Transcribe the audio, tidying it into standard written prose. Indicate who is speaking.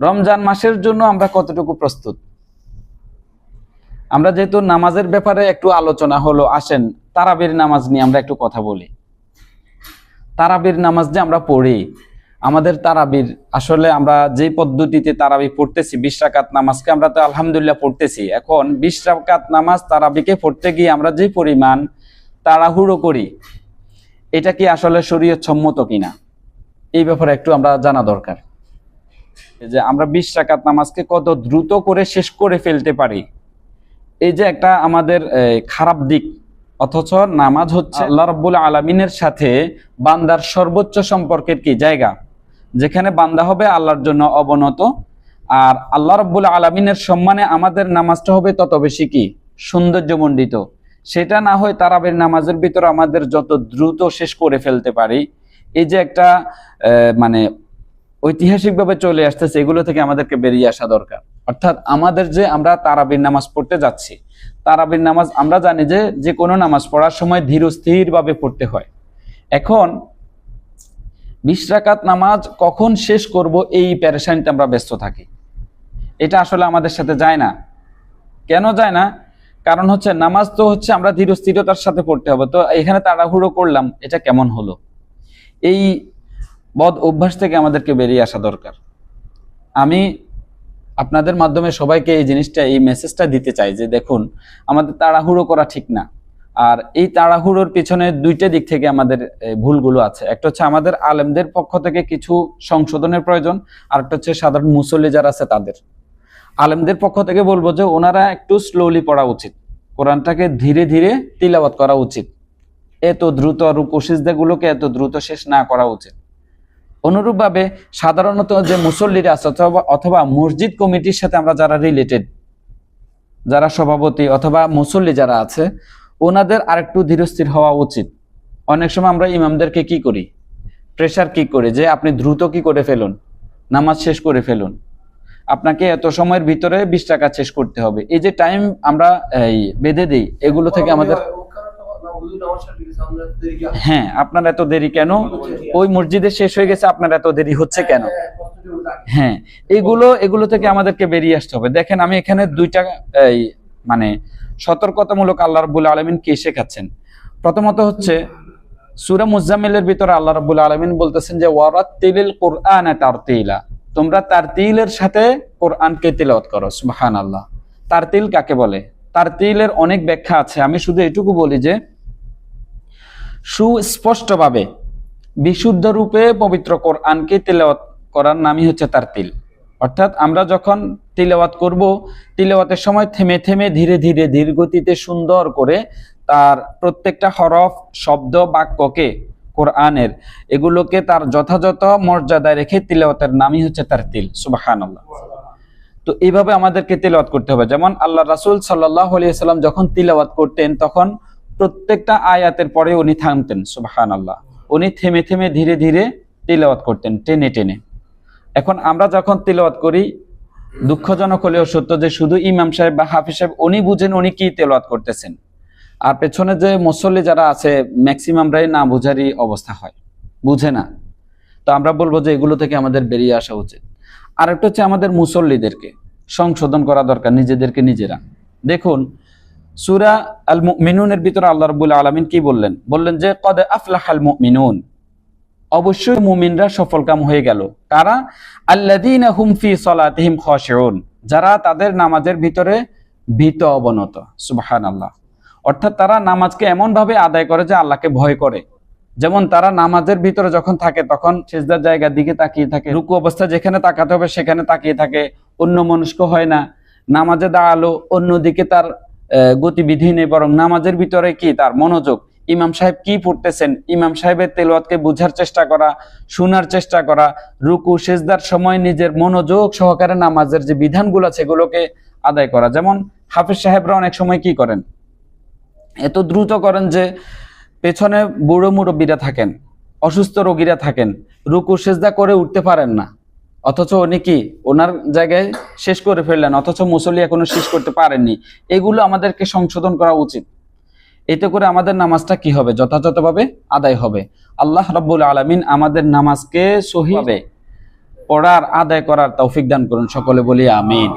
Speaker 1: রমজান মাসের জন্য আমরা কতটুকু প্রস্তুত? আমরা যেহেতু নামাজের ব্যাপারে একটু আলোচনা হলো, আসেন তারাবির নামাজ নিয়ে আমরা একটু কথা বলি। তারাবির নামাজ যে আমরা পড়ি, আমাদের তারাবির আসলে আমরা যে পদ্ধতিতে তারাবি পড়তেছি, 20 রাকাত নামাজকে আমরা তো আলহামদুলিল্লাহ পড়তেছি। এখন 20 রাকাত নামাজ তারাবিকে পড়তে গিয়ে আমরা যে পরিমাণ তাড়াহুড়ো করি, এটা কি আসলে শরীয়ত সম্মত কিনা, এই ব্যাপারে একটু আমরা জানা দরকার। যে আমরা 20 রাকাত নামাজকে কত দ্রুত করে শেষ করে ফেলতে পারি, এই যে একটা আমাদের খারাপ দিক। অথচ নামাজ হচ্ছে আল্লাহ রাব্বুল আলামিনের সাথে বান্দার সর্বোচ্চ সম্পর্কের কি জায়গা, যেখানে বান্দা হবে আল্লাহর জন্য অবনত, আর আল্লাহ রাব্বুল আলামিনের সম্মানে আমাদের নামাজটা হবে তত বেশি কি সৌন্দর্যমণ্ডিত। সেটা না হয় তারাবির নামাজের ভিতরে আমাদের যত দ্রুত শেষ করে ফেলতে পারি, এই যে একটা মানে ঐতিহাসিকভাবে চলে আসতেছে, এগুলো থেকে আমাদেরকে বেরিয়ে আসা দরকার। অর্থাৎ আমাদের যে আমরা তারাবির নামাজ পড়তে যাচ্ছি, তারাবির নামাজ আমরা জানি যে কোনো নামাজ পড়ার সময় ধীর স্থির ভাবে পড়তে হয়। এখন 20 রাকাত নামাজ কখন শেষ করব, এই পেরেশানিতে আমরা ব্যস্ত থাকি। এটা আসলে আমাদের সাথে যায় না। কেন যায় না? কারণ হচ্ছে নামাজ তো হচ্ছে আমরা ধীর স্থিরতার সাথে পড়তে হবে, তো এখানে তাড়াহুড়ো করলাম, এটা কেমন হলো? এই বদ অভ্যাস থেকে আমাদেরকে বেরিয়ে আসা দরকার। আমি আপনাদের মাধ্যমে সবাইকে এই জিনিসটা, এই মেসেজটা দিতে চাই যে দেখুন, আমাদের তাড়াহুড়ো করা ঠিক না। আর এই তাড়াহুড়োর পিছনে দুইটা দিক থেকে আমাদের ভুলগুলো আছে। একটা হচ্ছে আমাদের আলেমদের পক্ষ থেকে কিছু সংশোধনের প্রয়োজন, আর একটা হচ্ছে সাধারণ মুসল্লি যারা আছে তাদের। আলেমদের পক্ষ থেকে বলবো যে ওনারা একটু স্লোলি পড়া উচিত, কোরআনটাকে ধীরে ধীরে তিলাওয়াত করা উচিত, এত দ্রুত রুকু সিজদাগুলোকে এত দ্রুত শেষ না করা উচিত। অনুরূপভাবে সাধারণত যে মুসল্লিরা আছে অথবা মসজিদ কমিটির সাথে আমরা যারা রিলেটেড, যারা সভাপতি অথবা মুসল্লি যারা আছে, ওনাদের আরেকটু ধীরস্থির হওয়া উচিত। অনেক সময় আমরা ইমামদেরকে কি করি, প্রেশার কি করি যে আপনি দ্রুত কি করে ফেলুন, নামাজ শেষ করে ফেলুন, আপনাকে এত সময়ের ভিতরে 20 রাকাত শেষ করতে হবে। এই যে টাইম আমরা বেঁধে দিই, এগুলো থেকে আমাদের হ্যাঁ আপনার এত দেরি কেন, ওই মসজিদে শেষ হয়ে গেছে, আপনার এত দেরি হচ্ছে কেন? হ্যাঁ, এগুলো থেকে আমাদেরকে বেরিয়ে আসতে হবে। দেখেন আমি এখানে দুইটা মানে সতর্কতামূলক আল্লাহ রাব্বুল আলামিন কি শেখাচ্ছেন। প্রথমত হচ্ছে সূরা মুজাম্মিলের ভিতরে আল্লাহ রাব্বুল আলামিন বলতেছেন যে ওয়ারাত্তিলিল কুরআনা তারতিলা, তোমরা তারতিলের সাথে কোরআনকে তিলাওয়াত করো। সুবহানাল্লাহ। তারতিল কাকে বলে? তারতিলের অনেক ব্যাখ্যা আছে, আমি শুধু এটুকু বলি যে সুস্পষ্টভাবে বিশুদ্ধ রূপে পবিত্র কোরআনকে তিলাওয়াত করার নামই হচ্ছে তারতিল। অর্থাৎ আমরা যখন তিলাওয়াত করব, তিলাওয়াতের সময় থেমে থেমে ধীরে ধীরে ধীর গতিতে সুন্দর করে তার প্রত্যেকটা হরফ, শব্দ, বাক্যকে, কোরআনের এগুলোকে তার যথাযথ মর্যাদায় রেখে তিলাওয়াতের নামই হচ্ছে তারতিল। সুবহানাল্লাহ। তো এইভাবে আমাদেরকে তিলাওয়াত করতে হবে। যেমন আল্লাহ রাসূল সাল্লাল্লাহু আলাইহি ওয়াসাল্লাম যখন তিলাওয়াত করতেন, তখন প্রত্যেকটা আয়াতের পরে উনি থামতেন। সুবহানাল্লাহ। উনি থেমে থেমে ধীরে ধীরে তিলাওয়াত করতেন, টেনে টেনে। এখন আমরা যখন তিলাওয়াত করি, দুঃখজনক হলেও সত্য যে শুধু ইমাম সাহেব বা হাফিজ সাহেব উনি বুঝেন উনি কি তিলাওয়াত করতেছেন, আর পেছনে যে মুসল্লি যারা আছে ম্যাক্সিমামরাই না বুঝারই অবস্থা হয়, বুঝে না। তো আমরা বলবো যে এগুলো থেকে আমাদের বেরিয়ে আসা উচিত। আর একটা হচ্ছে আমাদের মুসল্লিদেরকে সংশোধন করা দরকার, নিজেদেরকে নিজেরা। দেখুন সূরা আল মুমিনুনের ভিতরে আল্লাহ রাব্বুল আলামিন কি বললেন? বললেন যে কদ আফলাহাল মুমিনুন, অবশ্যই মুমিনরা সফলকাম হয়ে গেল। কারা? আল্লাযীনা হুম ফি সালাতিহিম খাশিউন, যারা তাদের নামাজের ভিতরে ভীত অবনত। সুবহানাল্লাহ। অর্থাৎ তারা নামাজকে এমন ভাবে আদায় করে যে আল্লাহকে ভয় করে। যেমন তারা নামাজের ভিতরে যখন থাকে তখন সিজদার জায়গার দিকে তাকিয়ে থাকে, রুকু অবস্থা যেখানে তাকাতে হবে সেখানে তাকিয়ে থাকে, অন্য মনস্ক হয় না। নামাজে দাঁড়ালো, অন্যদিকে তার গতিবিধি নেই, বরং নামাজের ভিতরে কি তার মনোযোগ, ইমাম সাহেব কি পড়তেছেন, ইমাম সাহেবের তেলাওয়াতকে বোঝার চেষ্টা করা, শোনার চেষ্টা করা, রুকু সিজদার সময় নিজের মনোযোগ সহকারে নামাজের যে বিধানগুলো আছে এগুলোকে আদায় করা। যেমন হাফেজ সাহেবরা অনেক সময় কি করেন, এত দ্রুত করেন যে পেছনে বুড়ো মুরব্বীরা থাকেন, অসুস্থ রোগীরা থাকেন, রুকু সিজদা করে উঠতে পারেন না, অথচ উনি কি ওনার জায়গায় শেষ করে ফেললেন, অথচ মুসল্লি এখনো শেষ করতে পারেননি। এগুলো আমাদেরকে সংশোধন করা উচিত। এতে করে আমাদের নামাজটা কি হবে, যথাযথভাবে আদায় হবে। আল্লাহ রাব্বুল আলামিন আমাদের নামাজকে সহিভাবে পড়ার আদায় করার তৌফিক দান করুন, সকলে বলি আমিন।